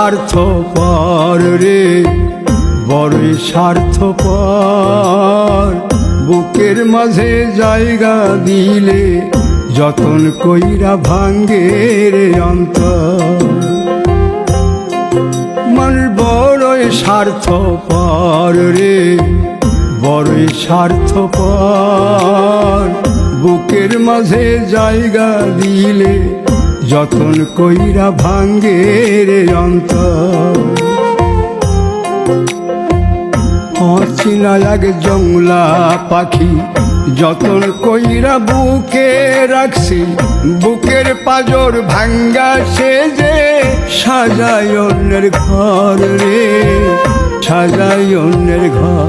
স্বার্থপর রে, বড়ই স্বার্থপর। বুকের মাঝে জায়গা দিলে যতন কইরা ভাঙ্গে রে অন্তর। মানুষ বড়ই স্বার্থপর রে, বড়ই স্বার্থপর। বুকের মাঝে জায়গা দিলে যতন কইরা ভাঙ্গে রে অন্তর। অচিনা এক জংলা পাখি যতন কইরা বুকে রাখছি, বুকের পাজর ভাঙ্গা সে যে সাজায় অন্যের ঘর রে, সাজায় অন্যের ঘর।